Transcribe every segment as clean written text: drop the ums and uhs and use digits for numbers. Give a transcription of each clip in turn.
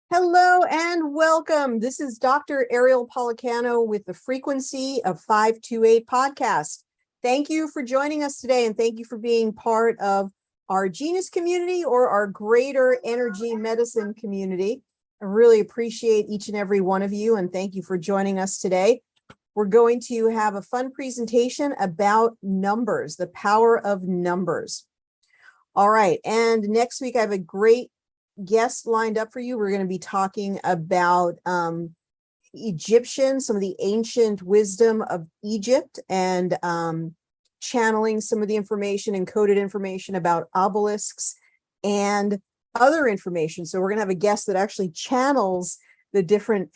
Hello and welcome. This is Dr. Ariel Policano with the Frequency of 528 podcast. Thank you for joining us today, and thank you for being part of our Genius community or our greater energy medicine community. I really appreciate each and every one of you, and thank you for joining us today. We're going to have a fun presentation about numbers, the power of numbers. All right, and next week I have a great guest lined up for you. We're going to be talking about Egyptian, some of the ancient wisdom of Egypt, and channeling some of the information, encoded information about obelisks and other information. So we're going to have a guest that actually channels the different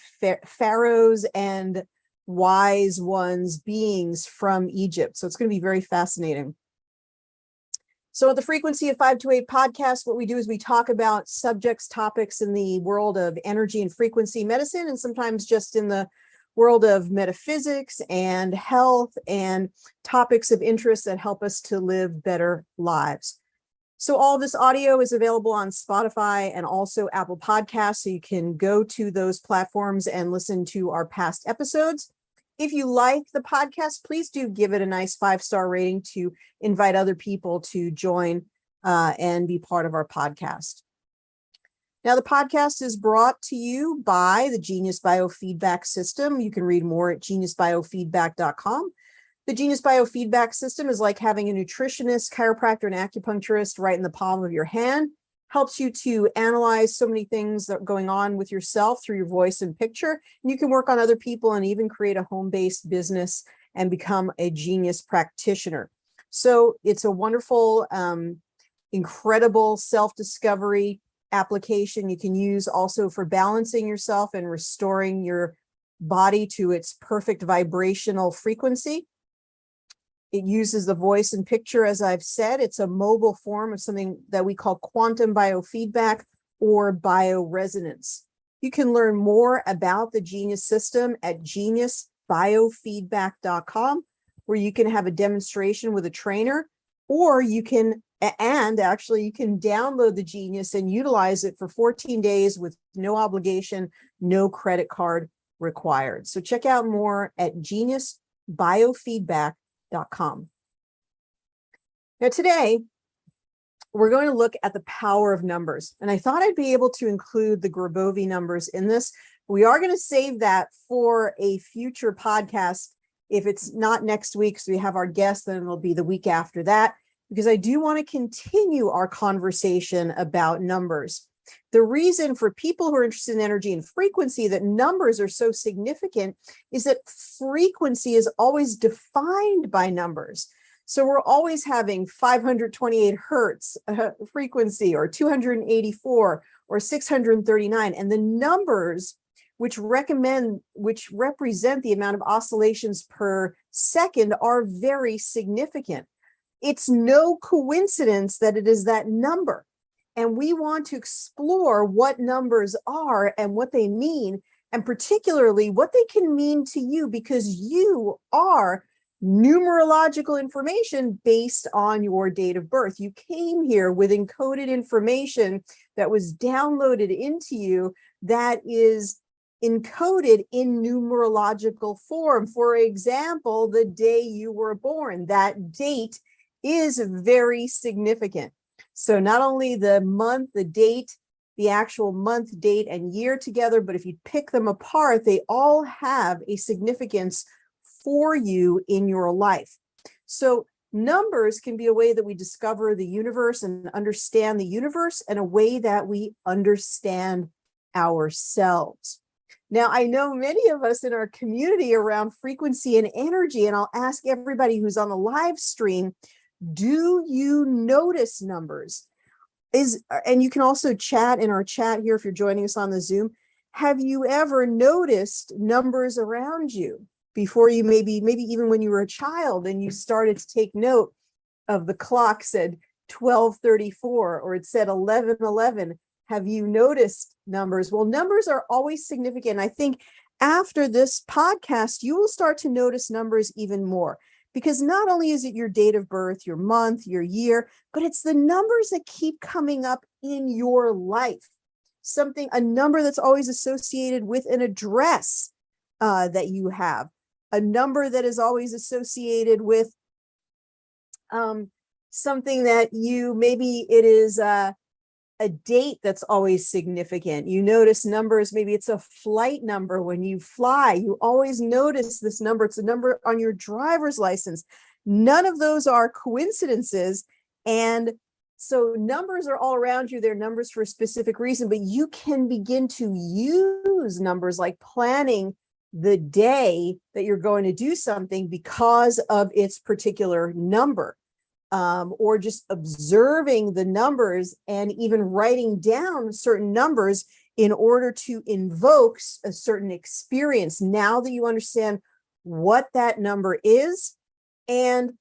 pharaohs and wise ones, beings from Egypt. So it's going to be very fascinating. So at the Frequency of 528 podcast, what we do is we talk about subjects, topics in the world of energy and frequency medicine, and sometimes just in the world of metaphysics and health and topics of interest that help us to live better lives. So all this audio is available on Spotify and also Apple Podcasts, so you can go to those platforms and listen to our past episodes. If you like the podcast, please do give it a nice 5-star rating to invite other people to join and be part of our podcast. Now, the podcast is brought to you by the Genius Biofeedback System. You can read more at geniusbiofeedback.com. The Genius Biofeedback System is like having a nutritionist, chiropractor, and acupuncturist right in the palm of your hand. Helps you to analyze so many things that are going on with yourself through your voice and picture. And you can work on other people and even create a home-based business and become a genius practitioner. So it's a wonderful, incredible self-discovery application you can use also for balancing yourself and restoring your body to its perfect vibrational frequency. It uses the voice and picture, as I've said. It's a mobile form of something that we call quantum biofeedback or bioresonance. You can learn more about the Genius system at geniusbiofeedback.com, where you can have a demonstration with a trainer, or you can, and actually you can download the Genius and utilize it for 14 days with no obligation, no credit card required. So check out more at geniusbiofeedback.com. Now today, we're going to look at the power of numbers. And I thought I'd be able to include the Grabovoi numbers in this. We are going to save that for a future podcast. If it's not next week, so we have our guest, then it'll be the week after that, because I do want to continue our conversation about numbers. The reason for people who are interested in energy and frequency that numbers are so significant is that frequency is always defined by numbers. So we're always having 528 hertz frequency or 284 or 639. And the numbers which represent the amount of oscillations per second are very significant. It's no coincidence that it is that number. And we want to explore what numbers are and what they mean, and particularly what they can mean to you, because you are numerological information based on your date of birth. You came here with encoded information that was downloaded into you that is encoded in numerological form. For example, the day you were born, that date is very significant. So not only the month, the date, the actual month, date, and year together, but if you pick them apart, they all have a significance for you in your life. So numbers can be a way that we discover the universe and understand the universe, and a way that we understand ourselves. Now, I know many of us in our community around frequency and energy, and I'll ask everybody who's on the live stream, do you notice numbers? And you can also chat in our chat here if you're joining us on the Zoom. Have you ever noticed numbers around you before you, maybe even when you were a child and you started to take note of the clock said 12:34 or it said 11:11? Have you noticed numbers? Well, numbers are always significant. I think after this podcast, you will start to notice numbers even more. Because not only is it your date of birth, your month, your year, but it's the numbers that keep coming up in your life. a number that's always associated with an address that you have, a number that is always associated with something that maybe it is a date that's always significant. You notice numbers, maybe it's a flight number when you fly. You always notice this number. It's a number on your driver's license. None of those are coincidences. And so numbers are all around you. They're numbers for a specific reason, but you can begin to use numbers like planning the day that you're going to do something because of its particular number. Or just observing the numbers and even writing down certain numbers in order to invoke a certain experience. Now that you understand what that number is and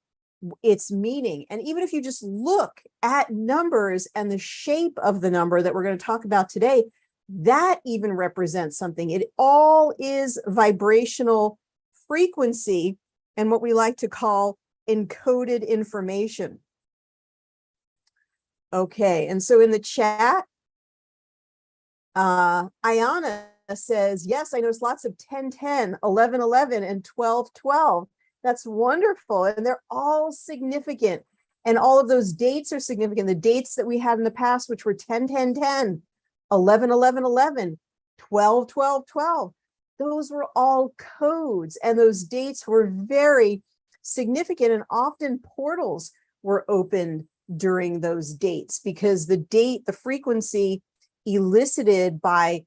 its meaning. And even if you just look at numbers and the shape of the number that we're going to talk about today, that even represents something. It all is vibrational frequency and what we like to call encoded information. Okay, and so in the chat, Ayana says, yes, I noticed lots of 1010, 1111, and 1212. That's wonderful. And they're all significant. And all of those dates are significant. The dates that we had in the past, which were 101010, 111111, 121212, those were all codes. And those dates were very significant, and often portals were opened during those dates because the frequency elicited by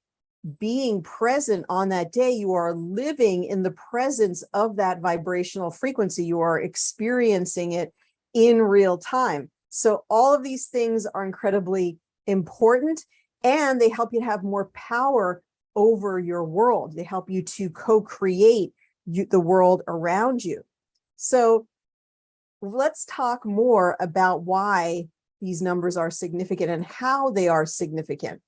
being present on that day, you are living in the presence of that vibrational frequency. You are experiencing it in real time. So all of these things are incredibly important, and they help you to have more power over your world. They help you to co-create the world around you. So let's talk more about why these numbers are significant and how they are significant.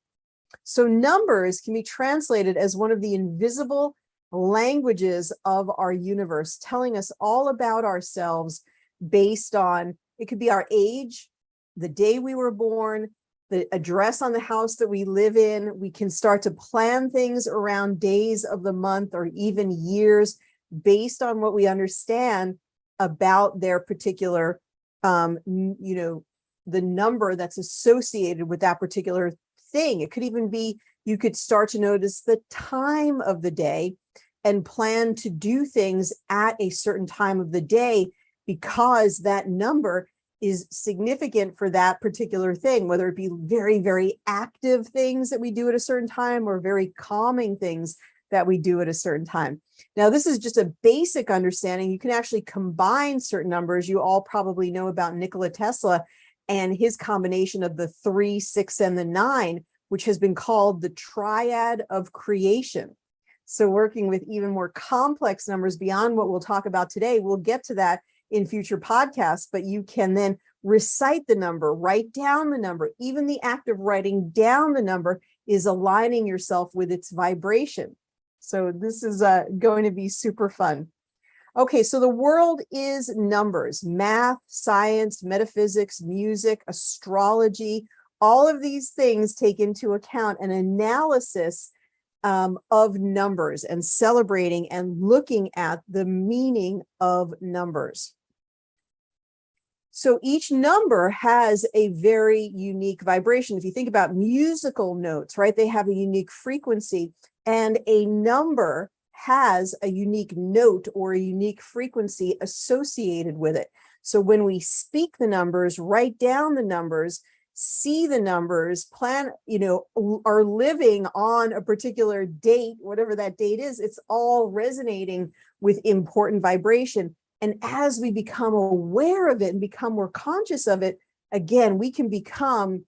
So numbers can be translated as one of the invisible languages of our universe, telling us all about ourselves based on, it could be our age, the day we were born, the address on the house that we live in. We can start to plan things around days of the month or even years based on what we understand about their particular, the number that's associated with that particular thing. It could even be, you could start to notice the time of the day and plan to do things at a certain time of the day because that number is significant for that particular thing, whether it be very, very active things that we do at a certain time or very calming things that we do at a certain time. Now, this is just a basic understanding. You can actually combine certain numbers. You all probably know about Nikola Tesla and his combination of the 3, 6, and the 9, which has been called the triad of creation. So working with even more complex numbers beyond what we'll talk about today, we'll get to that in future podcasts, but you can then recite the number, write down the number. Even the act of writing down the number is aligning yourself with its vibration. So this is going to be super fun. Okay, so the world is numbers, math, science, metaphysics, music, astrology. All of these things take into account an analysis of numbers and celebrating and looking at the meaning of numbers. So each number has a very unique vibration. If you think about musical notes, right, they have a unique frequency, and a number has a unique note or a unique frequency associated with it. So when we speak the numbers, write down the numbers, see the numbers, plan, are living on a particular date, whatever that date is, it's all resonating with important vibration. And as we become aware of it and become more conscious of it, again, we can become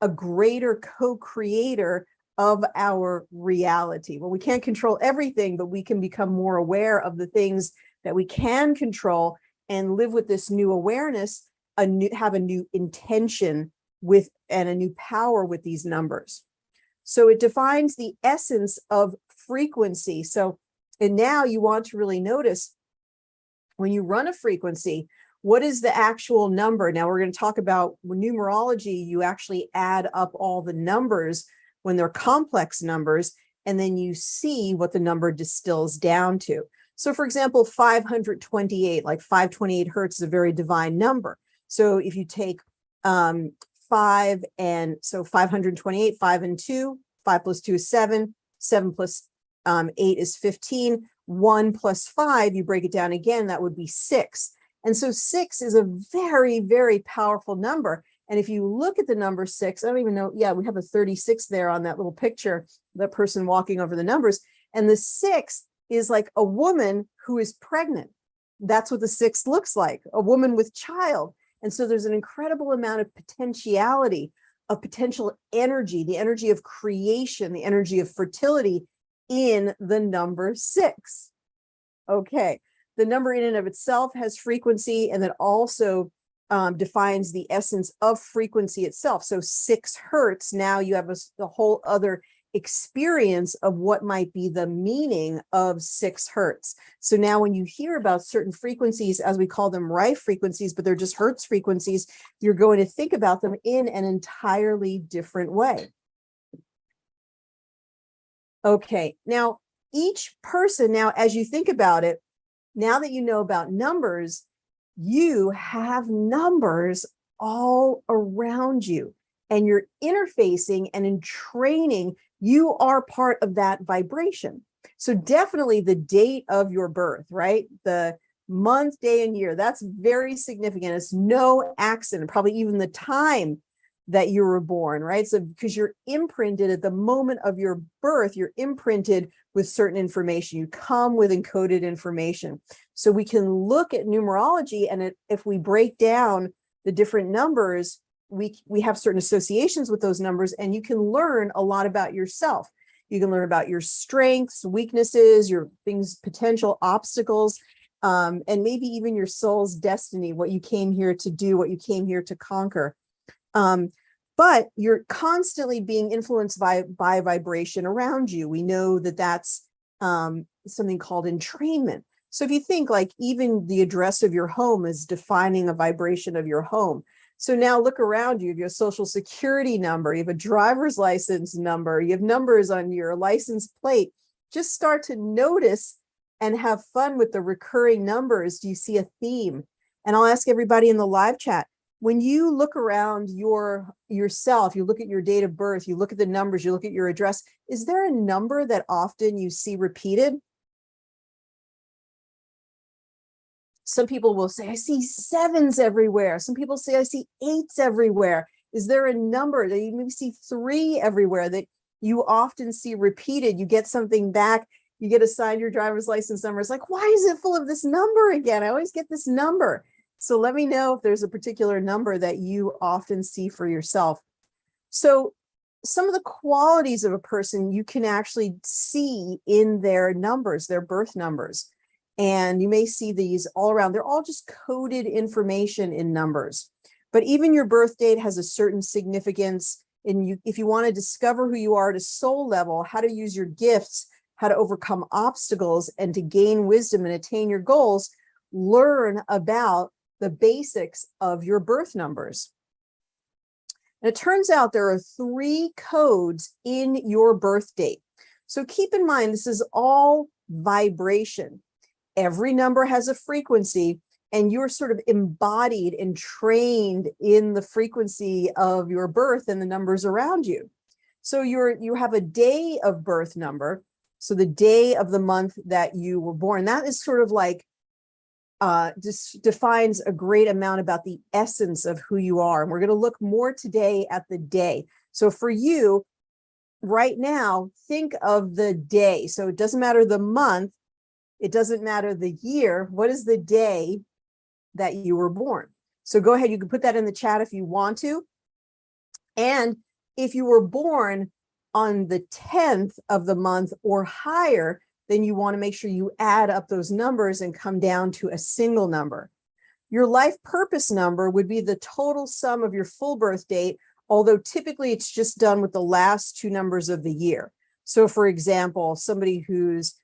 a greater co-creator of our reality. Well, we can't control everything, but we can become more aware of the things that we can control and live with this new awareness, have a new intention with and a new power with these numbers. So it defines the essence of frequency. So, and now you want to really notice when you run a frequency, what is the actual number? Now we're going to talk about numerology. You actually add up all the numbers when they're complex numbers, and then you see what the number distills down to. So for example, 528, like 528 hertz is a very divine number. So if you take 5 and so 528, 5 and 2, 5 plus 2 is 7, 7 plus 8 is 15, 1 plus 5, you break it down again, that would be 6. And so 6 is a very, very powerful number. And if you look at the number 6, I don't even know, yeah, we have a 36 there on that little picture, that person walking over the numbers. And the 6 is like a woman who is pregnant. That's what the 6 looks like, a woman with child. And so there's an incredible amount of potentiality, of potential energy, the energy of creation, the energy of fertility in the number 6. Okay, the number in and of itself has frequency, and then also defines the essence of frequency itself. So 6 hertz, now you have a whole other experience of what might be the meaning of 6 hertz. So now when you hear about certain frequencies, as we call them Rife frequencies, but they're just hertz frequencies, you're going to think about them in an entirely different way. Okay, now each person, now as you think about it, now that you know about numbers, you have numbers all around you, and you're interfacing and in training, you are part of that vibration. So definitely the date of your birth, right? The month, day, and year, that's very significant. It's no accident, probably even the time that you were born, right? So because you're imprinted at the moment of your birth, you're imprinted with certain information. You come with encoded information. So we can look at numerology, and if we break down the different numbers, we have certain associations with those numbers, and you can learn a lot about yourself. You can learn about your strengths, weaknesses, your things, potential obstacles, and maybe even your soul's destiny, what you came here to do, what you came here to conquer. But you're constantly being influenced by vibration around you. We know that that's something called entrainment. So if you think like even the address of your home is defining a vibration of your home. So now look around you, you have a social security number, you have a driver's license number, you have numbers on your license plate. Just start to notice and have fun with the recurring numbers. Do you see a theme? And I'll ask everybody in the live chat, when you look around yourself, you look at your date of birth, you look at the numbers, you look at your address, is there a number that often you see repeated? Some people will say, I see 7s everywhere. Some people say, I see 8s everywhere. Is there a number that you maybe see 3 everywhere that you often see repeated? You get something back, you get assigned your driver's license number. It's like, why is it full of this number again? I always get this number. So let me know if there's a particular number that you often see for yourself. So some of the qualities of a person you can actually see in their numbers, their birth numbers. And you may see these all around. They're all just coded information in numbers. But even your birth date has a certain significance. And if you want to discover who you are at a soul level, how to use your gifts, how to overcome obstacles, and to gain wisdom and attain your goals, learn about the basics of your birth numbers. And it turns out there are 3 codes in your birth date. So keep in mind, this is all vibration. Every number has a frequency, and you're sort of embodied and trained in the frequency of your birth and the numbers around you. So you have a day of birth number. So the day of the month that you were born, that is sort of like just defines a great amount about the essence of who you are. And we're going to look more today at the day. So for you right now, think of the day. So it doesn't matter the month. It doesn't matter the year. What is the day that you were born? So go ahead. You can put that in the chat if you want to. And if you were born on the 10th of the month or higher, then you want to make sure you add up those numbers and come down to a single number. Your life purpose number would be the total sum of your full birth date, although typically it's just done with the last 2 numbers of the year. So for example, somebody who's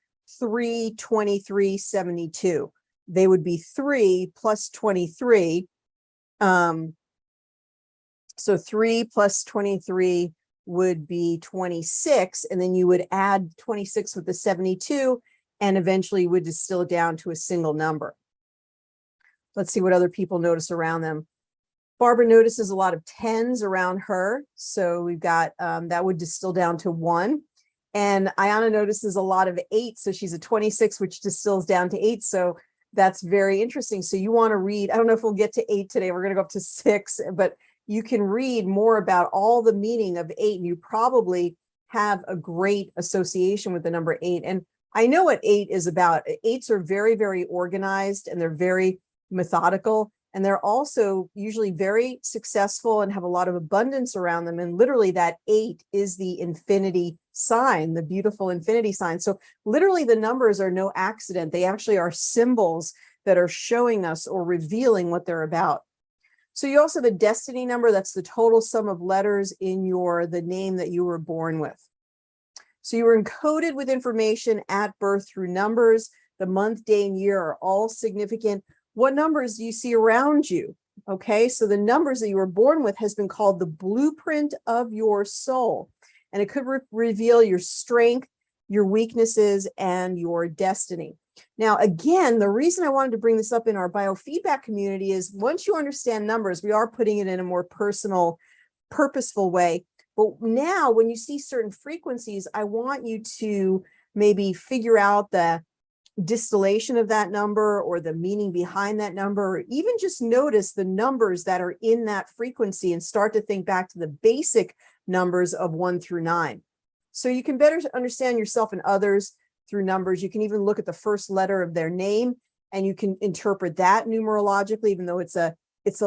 3/23/72, they would be 3 plus 23. So 3 plus 23 would be 26, and then you would add 26 with the 72, and eventually would distill it down to a single number. Let's see what other people notice around them. Barbara notices a lot of 10s around her. So we've got, that would distill down to 1. And Ayana notices a lot of 8. So she's a 26, which distills down to 8. So that's very interesting. So you want to read, I don't know if we'll get to 8 today. We're going to go up to 6, but you can read more about all the meaning of 8. And you probably have a great association with the number 8. And I know what 8 is about. 8s are very, very organized, and they're very methodical. And they're also usually very successful and have a lot of abundance around them. And literally that 8 is the infinity sign, the beautiful infinity sign. So literally the numbers are no accident. They actually are symbols that are showing us or revealing what they're about. So you also have a destiny number. That's the total sum of letters in the name that you were born with. So you were encoded with information at birth through numbers. The month, day, and year are all significant. What numbers do you see around you? Okay, so the numbers that you were born with has been called the blueprint of your soul. And it could reveal your strength, your weaknesses, and your destiny. Now, again, the reason I wanted to bring this up in our biofeedback community is once you understand numbers, we are putting it in a more personal, purposeful way. But now when you see certain frequencies, I want you to maybe figure out the distillation of that number or the meaning behind that number, or even just notice the numbers that are in that frequency and start to think back to the basic numbers of 1 through 9. So you can better understand yourself and others through numbers. You can even look at the first letter of their name and you can interpret that numerologically, even though it's a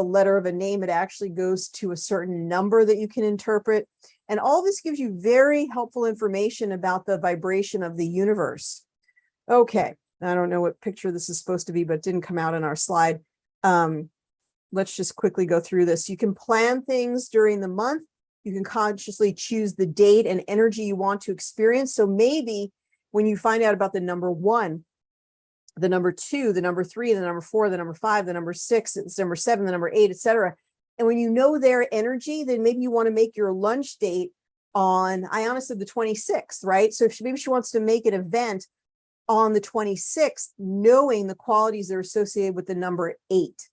letter of a name, it actually goes to a certain number that you can interpret. And all this gives you very helpful information about the vibration of the universe. Okay, I don't know what picture this is supposed to be, but it didn't come out in our slide. Let's just quickly go through this. You can plan things during the month. You can consciously choose the date and energy you want to experience. So maybe when you find out about the number 1, the number 2, the number 3, the number 4, the number 5, the number 6, it's number 7, the number 8, etc. And when you know their energy, then maybe you want to make your lunch date on, Ayana said the 26th, right? So maybe she wants to make an event on the 26th, knowing the qualities that are associated with the number 8.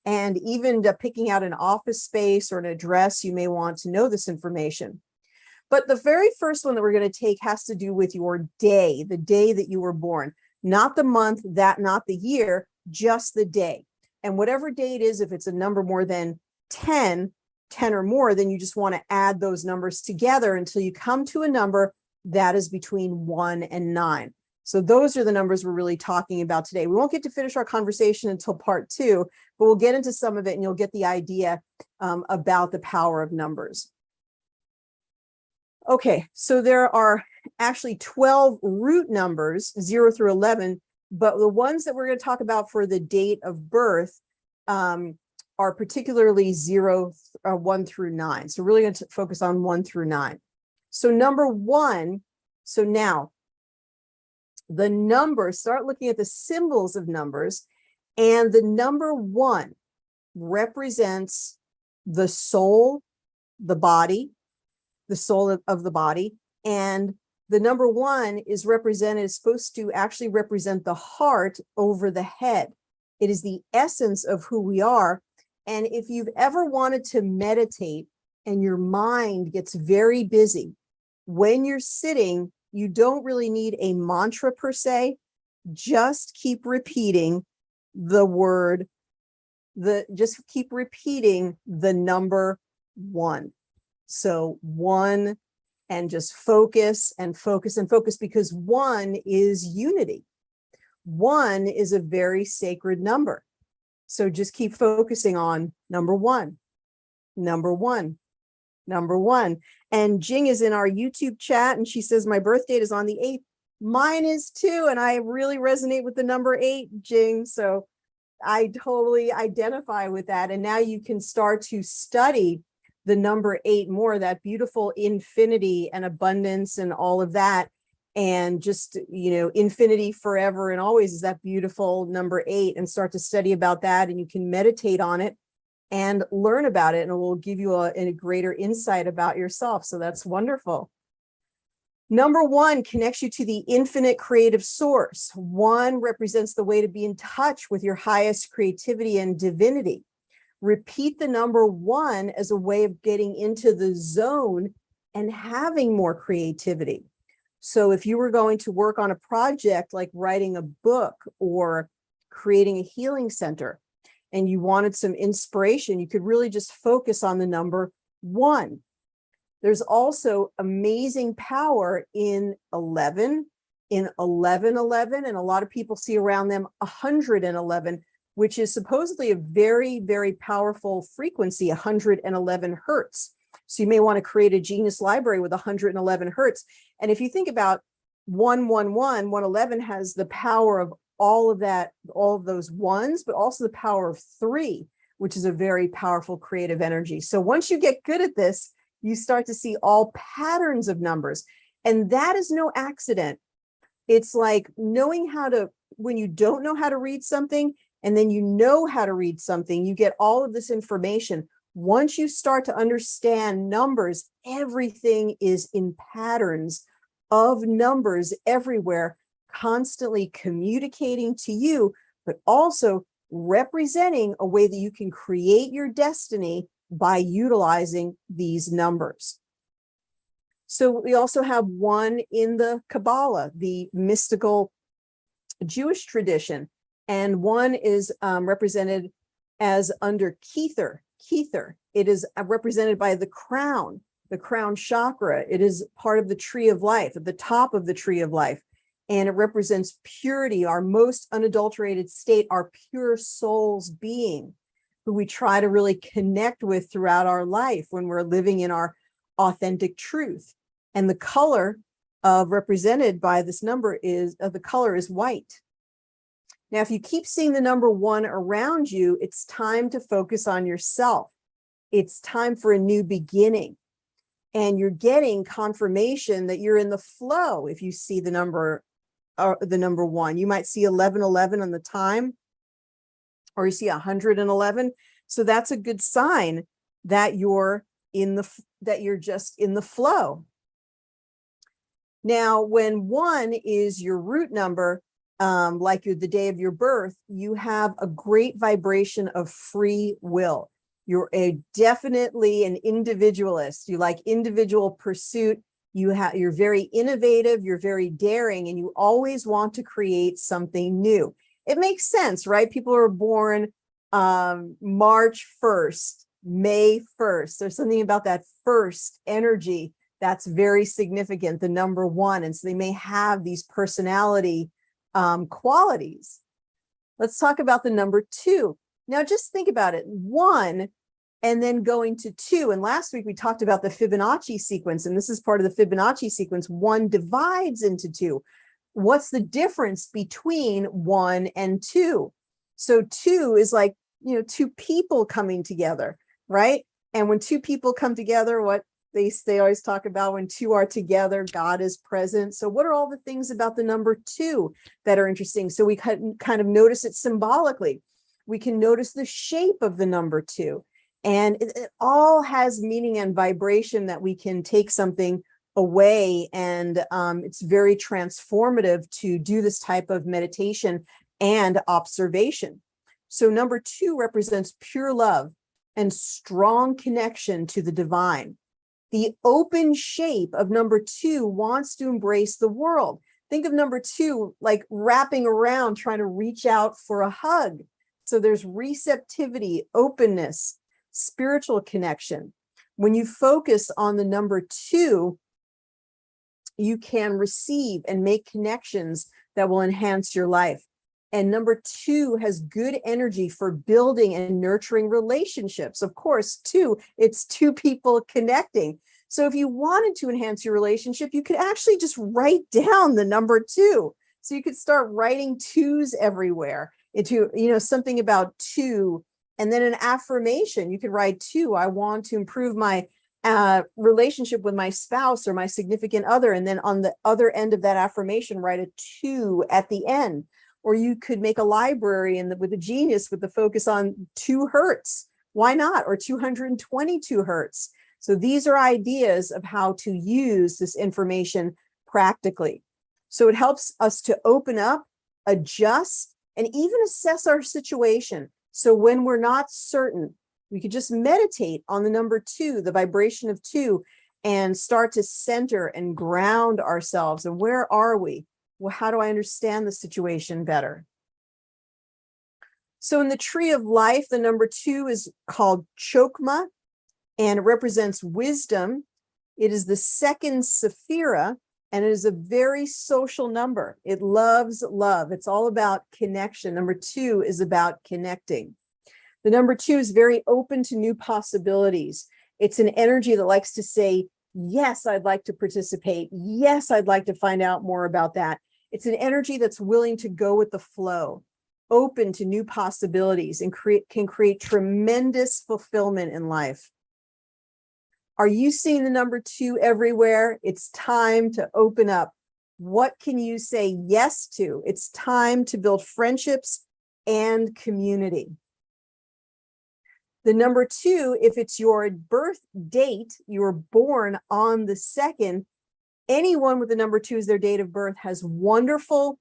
And even picking out an office space or an address, you may want to know this information. But the very first one that we're going to take has to do with your day, the day that you were born, not the month, not the year, just the day. And whatever day it is, if it's a number more than 10 or more, then you just want to add those numbers together until you come to a number that is between 1 and 9. So those are the numbers we're really talking about today. We won't get to finish our conversation until part 2, but we'll get into some of it and you'll get the idea about the power of numbers. Okay, so there are actually 12 root numbers, 0 through 11, but the ones that we're going to talk about for the date of birth are particularly 1 through 9. So really going to focus on 1 through 9. So number 1, so now the numbers, start looking at the symbols of numbers, and the number 1 represents the soul, the body, the soul of the body. And the number 1 is supposed to actually represent the heart over the head. It is the essence of who we are. And if you've ever wanted to meditate and your mind gets very busy, when you're sitting, you don't really need a mantra per se. Just keep repeating the word, just keep repeating the number 1. So 1, and just focus and focus and focus, because 1 is unity. 1 is a very sacred number. So just keep focusing on number 1, number 1, number 1. And Jing is in our YouTube chat and she says, my birth date is on the 8th. Mine is too. And I really resonate with the number 8, Jing. So I totally identify with that. And now you can start to study the number 8 more, that beautiful infinity and abundance and all of that. And just, infinity forever and always is that beautiful number 8, and start to study about that. And you can meditate on it. and learn about it, and it will give you a greater insight about yourself. So that's wonderful. Number 1 connects you to the infinite creative source. 1 represents the way to be in touch with your highest creativity and divinity. Repeat the number 1 as a way of getting into the zone and having more creativity. So if you were going to work on a project like writing a book or creating a healing center, and you wanted some inspiration, you could really just focus on the number 1. There's also amazing power in 11, in 1111, and a lot of people see around them 111, which is supposedly a very, very powerful frequency, 111 hertz. So you may want to create a genius library with 111 hertz. And if you think about 111, 111 has the power of all of that, all of those ones, but also the power of 3, which is a very powerful creative energy. So once you get good at this, you start to see all patterns of numbers. And that is no accident. It's like knowing how to, when you don't know how to read something, and then you know how to read something, you get all of this information. Once you start to understand numbers, everything is in patterns of numbers everywhere, constantly communicating to you, but also representing a way that you can create your destiny by utilizing these numbers. So we also have 1 in the Kabbalah, the mystical Jewish tradition, and 1 is represented as under Kether. Kether. It is represented by the crown chakra. It is part of the tree of life, at the top of the tree of life. And it represents purity, our most unadulterated state, our pure soul's being, who we try to really connect with throughout our life when we're living in our authentic truth. And the color represented by this number is, the color is white. Now, if you keep seeing the number 1 around you, it's time to focus on yourself. It's time for a new beginning. And you're getting confirmation that you're in the flow. If you see the number 1, you might see 1111 on the time, or you see 111. So that's a good sign that you're just in the flow. Now, when 1 is your root number, like the day of your birth, you have a great vibration of free will. You're definitely an individualist. You like individual pursuit. You're very innovative. You're very daring, and you always want to create something new. It makes sense, right? People are born March 1st, May 1st. There's something about that first energy that's very significant, the number 1. And so they may have these personality qualities. Let's talk about the number 2. Now, just think about it. 1 and then going to 2. And last week we talked about the Fibonacci sequence, and this is part of the Fibonacci sequence. 1 divides into 2. What's the difference between 1 and 2? So 2 is like, 2 people coming together, right? And when 2 people come together, what they always talk about, when 2 are together, God is present. So what are all the things about the number 2 that are interesting? So we kind of notice it symbolically. We can notice the shape of the number 2. And it all has meaning and vibration that we can take something away. And it's very transformative to do this type of meditation and observation. So number 2 represents pure love and strong connection to the divine. The open shape of number 2 wants to embrace the world. Think of number 2 like wrapping around, trying to reach out for a hug. So there's receptivity, openness, spiritual connection. When you focus on the number 2, you can receive and make connections that will enhance your life. And number 2 has good energy for building and nurturing relationships. Of course, 2, it's 2 people connecting. So if you wanted to enhance your relationship, you could actually just write down the number 2. So you could start writing 2s everywhere into, something about 2. And then an affirmation, you could write 2. I want to improve my relationship with my spouse or my significant other. And then on the other end of that affirmation, write a 2 at the end. Or you could make a library with a genius with the focus on 2 hertz, Why not? Or 222 hertz. So these are ideas of how to use this information practically. So it helps us to open up, adjust, and even assess our situation. So when we're not certain, we could just meditate on the number 2, the vibration of 2, and start to center and ground ourselves. And where are we? Well, how do I understand the situation better? So in the tree of life, the number 2 is called Chokmah, and it represents wisdom. It is the second Sephira, and it is a very social number. It loves love. It's all about connection. Number 2 is about connecting. The number 2 is very open to new possibilities. It's an energy that likes to say, yes, I'd like to participate. Yes, I'd like to find out more about that. It's an energy that's willing to go with the flow, open to new possibilities, and can create tremendous fulfillment in life. Are you seeing the number 2 everywhere? It's time to open up. What can you say yes to? It's time to build friendships and community. The number 2, if it's your birth date, you were born on the 2nd, anyone with the number 2 as their date of birth has wonderful,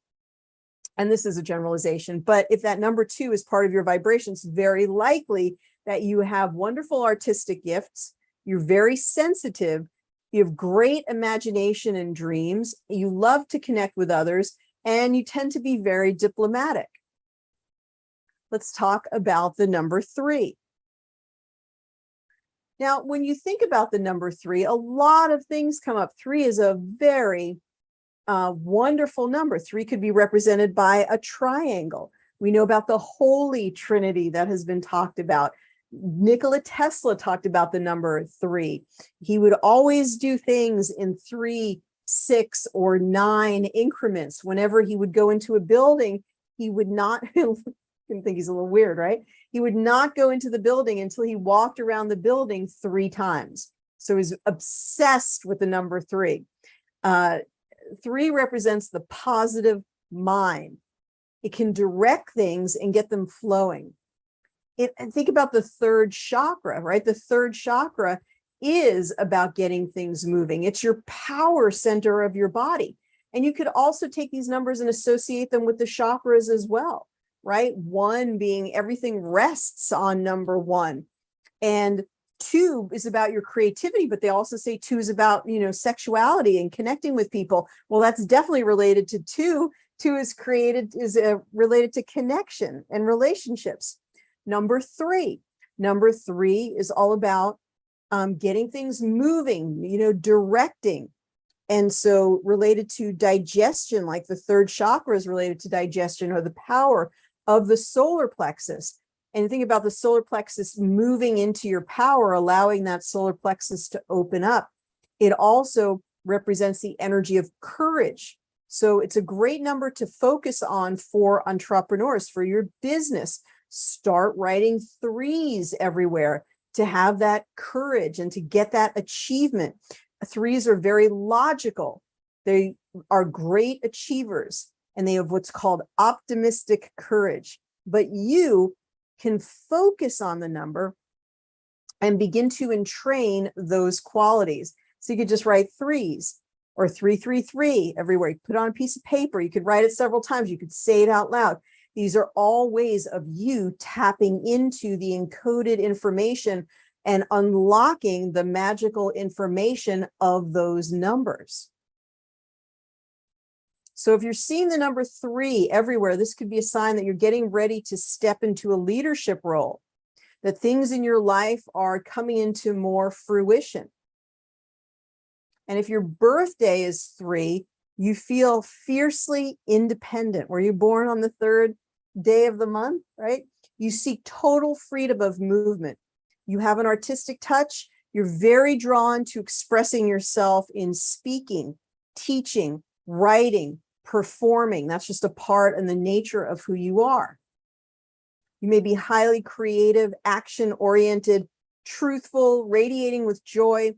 and this is a generalization, but if that number 2 is part of your vibration, it's very likely that you have wonderful artistic gifts, you're very sensitive, you have great imagination and dreams, you love to connect with others, and you tend to be very diplomatic. Let's talk about the number 3. Now, when you think about the number 3, a lot of things come up. 3 is a very wonderful number. 3 could be represented by a triangle. We know about the Holy Trinity that has been talked about. Nikola Tesla talked about the number 3. He would always do things in 3, 6, or 9 increments. Whenever he would go into a building, he would not, I think he's a little weird, right? He would not go into the building until he walked around the building 3 times. So he's obsessed with the number 3. 3 represents the positive mind. It can direct things and get them flowing. And think about the 3rd chakra, right? The 3rd chakra is about getting things moving. It's your power center of your body. And you could also take these numbers and associate them with the chakras as well, right? 1 being everything rests on number 1. And 2 is about your creativity, but they also say 2 is about, sexuality and connecting with people. Well, that's definitely related to 2. 2 is related to connection and relationships. Number 3 is all about getting things moving, directing. And so related to digestion, like the 3rd chakra is related to digestion or the power of the solar plexus. And think about the solar plexus moving into your power, allowing that solar plexus to open up. It also represents the energy of courage. So it's a great number to focus on for entrepreneurs, for your business. Start writing 3s everywhere to have that courage and to get that achievement. 3s are very logical. They are great achievers, and they have what's called optimistic courage. But you can focus on the number and begin to entrain those qualities. So you could just write 3s or 333 everywhere. You put it on a piece of paper. You could write it several times. You could say it out loud. These are all ways of you tapping into the encoded information and unlocking the magical information of those numbers. So if you're seeing the number 3 everywhere, this could be a sign that you're getting ready to step into a leadership role, that things in your life are coming into more fruition. And if your birthday is 3, you feel fiercely independent. Were you born on the 3rd day of the month, right? You seek total freedom of movement. You have an artistic touch. You're very drawn to expressing yourself in speaking, teaching, writing, performing. That's just a part and the nature of who you are. You may be highly creative, action-oriented, truthful, radiating with joy,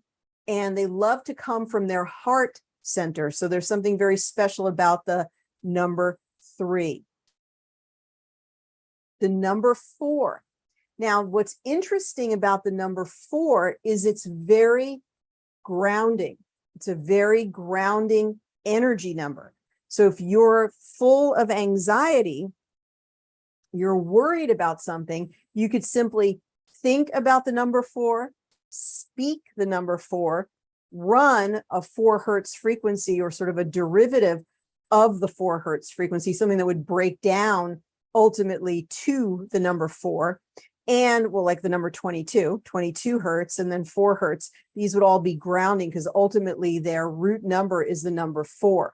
and they love to come from their heart center. So there's something very special about the number 3. The number 4. Now, what's interesting about the number 4 is it's very grounding. It's a very grounding energy number. So if you're full of anxiety, you're worried about something, you could simply think about the number 4, speak the number 4, run a 4 hertz frequency or sort of a derivative of the 4 hertz frequency, something that would break down ultimately to the number 4. And well, like the number 22 hertz, and then 4 hertz. These would all be grounding because ultimately their root number is the number 4.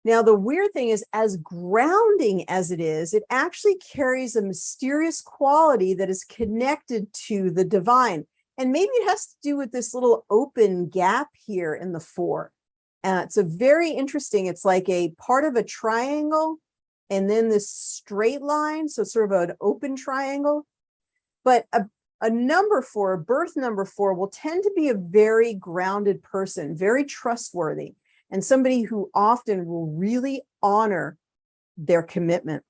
Now, the weird thing is, as grounding as it is, it actually carries a mysterious quality that is connected to the divine. And maybe it has to do with this little open gap here in the 4. It's a very interesting, it's like a part of a triangle and then this straight line. So it's sort of an open triangle. But a number 4, a birth number 4, will tend to be a very grounded person, very trustworthy, and somebody who often will really honor their commitment.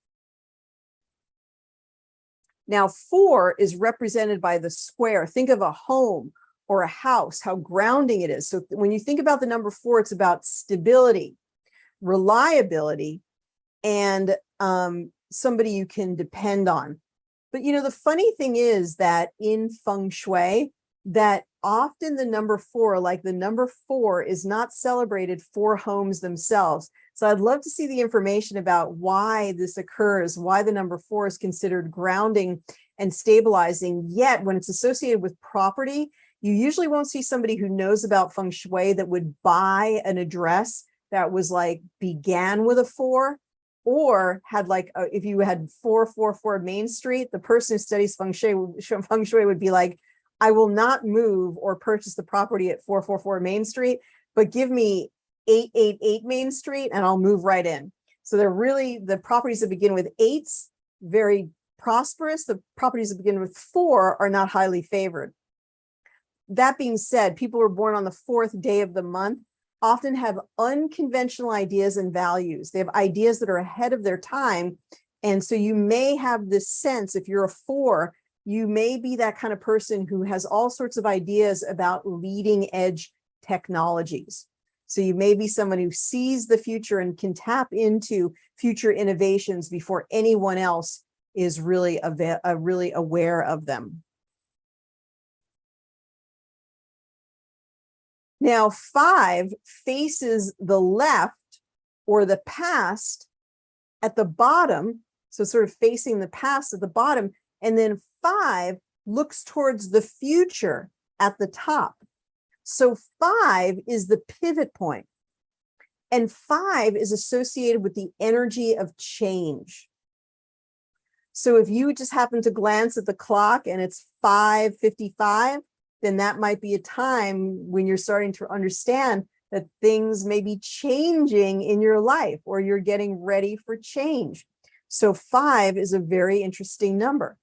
Now, 4 is represented by the square. Think of a home or a house, how grounding it is. So when you think about the number 4, it's about stability, reliability, and somebody you can depend on. But the funny thing is that in feng shui, that often the number 4, like the number 4, is not celebrated for homes themselves. So I'd love to see the information about why this occurs, why the number 4 is considered grounding and stabilizing. Yet when it's associated with property, you usually won't see somebody who knows about feng shui that would buy an address that was like began with a 4, or had like if you had 444 Main Street, the person who studies feng shui would be like, I will not move or purchase the property at 444 Main Street, but give me 888 Main Street and I'll move right in. So they're really, the properties that begin with 8s, very prosperous. The properties that begin with 4 are not highly favored. That being said, people who are born on the 4th day of the month often have unconventional ideas and values. They have ideas that are ahead of their time. And so you may have this sense, if you're a 4, you may be that kind of person who has all sorts of ideas about leading edge technologies. So you may be someone who sees the future and can tap into future innovations before anyone else is really aware of them. Now, 5 faces the left or the past at the bottom, so sort of facing the past at the bottom, and then 5 looks towards the future at the top. So 5 is the pivot point, and 5 is associated with the energy of change. So if you just happen to glance at the clock and it's 5:55, then that might be a time when you're starting to understand that things may be changing in your life, or you're getting ready for change. So 5 is a very interesting number.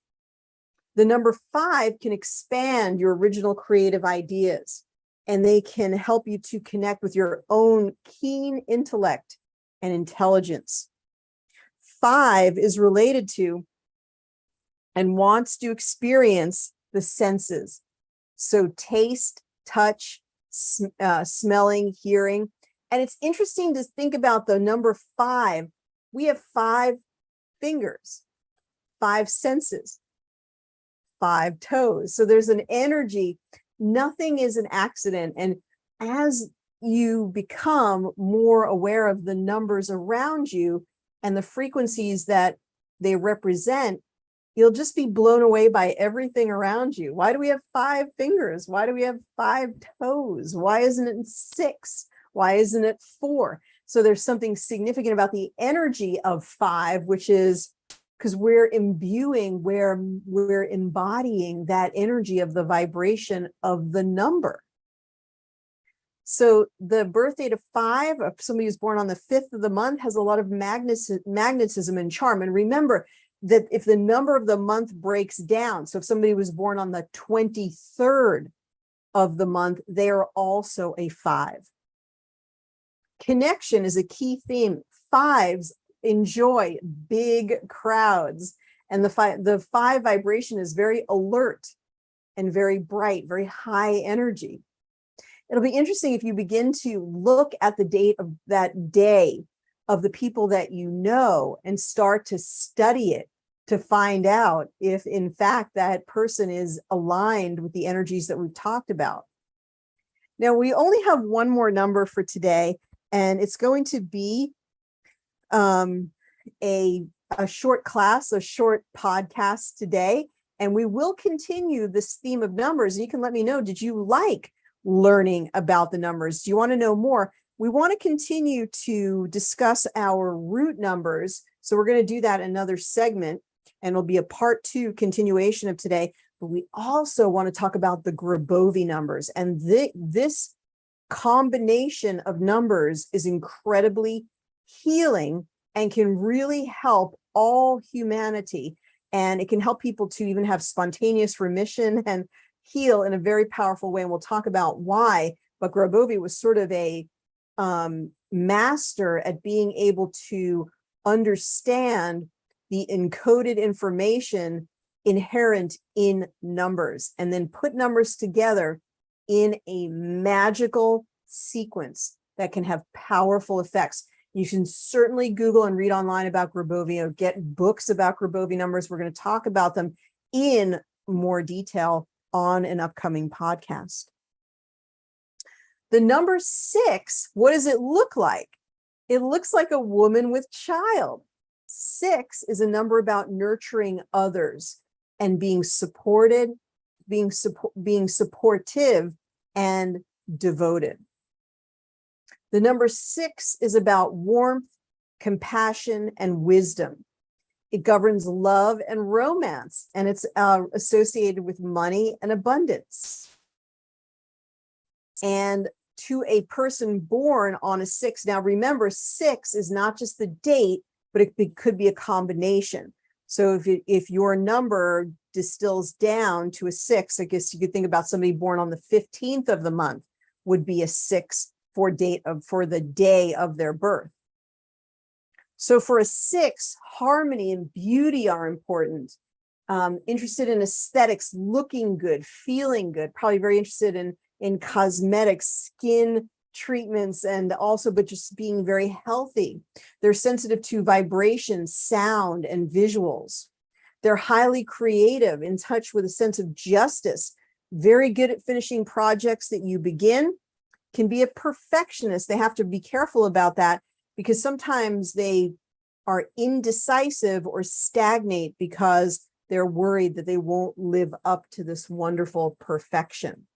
The number 5 can expand your original creative ideas, and they can help you to connect with your own keen intellect and intelligence. 5 is related to and wants to experience the senses. So taste, touch, smelling, hearing. And it's interesting to think about the number 5. We have 5 fingers, 5 senses, 5 toes. So there's an energy. Nothing is an accident. And as you become more aware of the numbers around you and the frequencies that they represent, you'll just be blown away by everything around you. Why do we have 5 fingers? Why do we have 5 toes? Why isn't it 6? Why isn't it 4? So there's something significant about the energy of 5, which is because we're imbuing, we're embodying that energy of the vibration of the number. So the birth date of 5, of somebody who's born on the 5th of the month, has a lot of magnetism and charm. And remember that if the number of the month breaks down, so if somebody was born on the 23rd of the month, they are also a 5. Connection is a key theme. 5s enjoy big crowds, And the five vibration is very alert and very bright, very high energy. It'll be interesting if you begin to look at the date of that day of the people that you know and start to study it to find out if, in fact, that person is aligned with the energies that we've talked about. Now, we only have one more number for today, and it's going to be a short class, a short podcast today. And we will continue this theme of numbers. You can let me know, did you like learning about the numbers? Do you want to know more? We want to continue to discuss our root numbers. So we're going to do that in another segment, and it'll be a part 2 continuation of today. But we also want to talk about the Grabovoi numbers. And this combination of numbers is incredibly healing and can really help all humanity. And it can help people to even have spontaneous remission and heal in a very powerful way. And we'll talk about why. But Grabovoi was sort of a master at being able to understand the encoded information inherent in numbers and then put numbers together in a magical sequence that can have powerful effects. You can certainly Google and read online about Grabovoi or get books about Grabovoi numbers. We're going to talk about them in more detail on an upcoming podcast. The number 6, what does it look like? It looks like a woman with child. 6 is a number about nurturing others and being supported, being supportive and devoted. The number 6 is about warmth, compassion, and wisdom. It governs love and romance, and it's associated with money and abundance. And to a person born on a 6, now remember, 6 is not just the date, but it could be a combination. So if your number distills down to a 6, I guess you could think about somebody born on the 15th of the month would be a 6 for the day of their birth. So for a 6, harmony and beauty are important. Interested in aesthetics, looking good, feeling good, probably very interested in cosmetics, skin treatments, and also, but just being very healthy. They're sensitive to vibration, sound, and visuals. They're highly creative, in touch with a sense of justice, very good at finishing projects that you begin, can be a perfectionist. They have to be careful about that because sometimes they are indecisive or stagnate because they're worried that they won't live up to this wonderful perfection.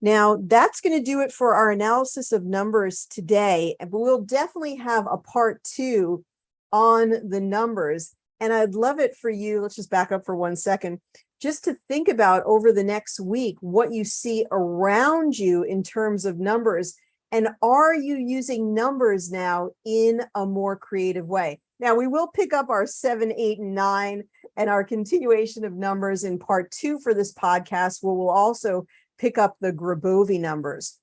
Now, that's going to do it for our analysis of numbers today, but we'll definitely have a part 2 on the numbers. And I'd love it for you, let's just back up for 1 second, just to think about over the next week what you see around you in terms of numbers. And are you using numbers now in a more creative way? Now, we will pick up our 7, 8, and 9 and our continuation of numbers in part 2 for this podcast, where we'll also pick up the Grabovoi numbers.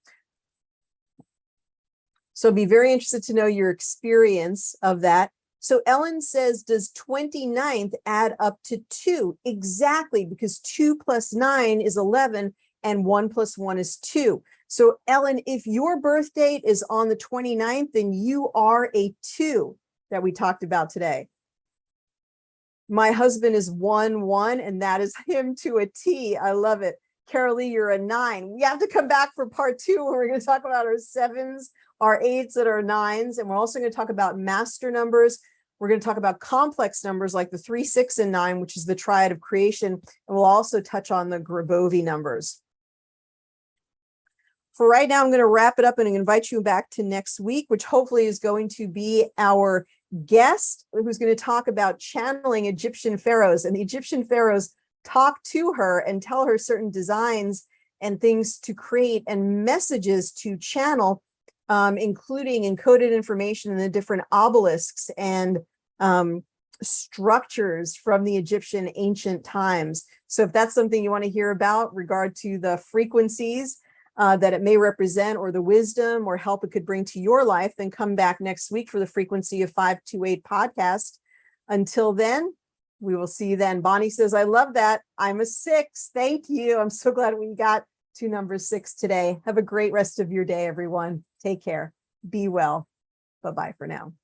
So be very interested to know your experience of that. So Ellen says, does 29th add up to 2? Exactly, because 2 plus 9 is 11 and 1 plus 1 is 2. So Ellen, if your birth date is on the 29th, then you are a 2 that we talked about today. My husband is 1-1, and that is him to a T. I love it. Carolee, you're a 9. We have to come back for part 2 where we're going to talk about our 7s, our 8s, and our 9s. And we're also going to talk about master numbers. We're going to talk about complex numbers like the 3, 6, and 9, which is the triad of creation. And we'll also touch on the Grabovoi numbers. For right now, I'm going to wrap it up and invite you back to next week, which hopefully is going to be our guest who's going to talk about channeling Egyptian pharaohs. And the Egyptian pharaohs talk to her and tell her certain designs and things to create and messages to channel, including encoded information in the different obelisks and structures from the Egyptian ancient times. So if that's something you want to hear about regard to the frequencies, that it may represent, or the wisdom or help it could bring to your life, then come back next week for the Frequency of 528 podcast. Until then, we will see you then. Bonnie says, I love that. I'm a 6. Thank you. I'm so glad we got to number 6 today. Have a great rest of your day, everyone. Take care. Be well. Bye-bye for now.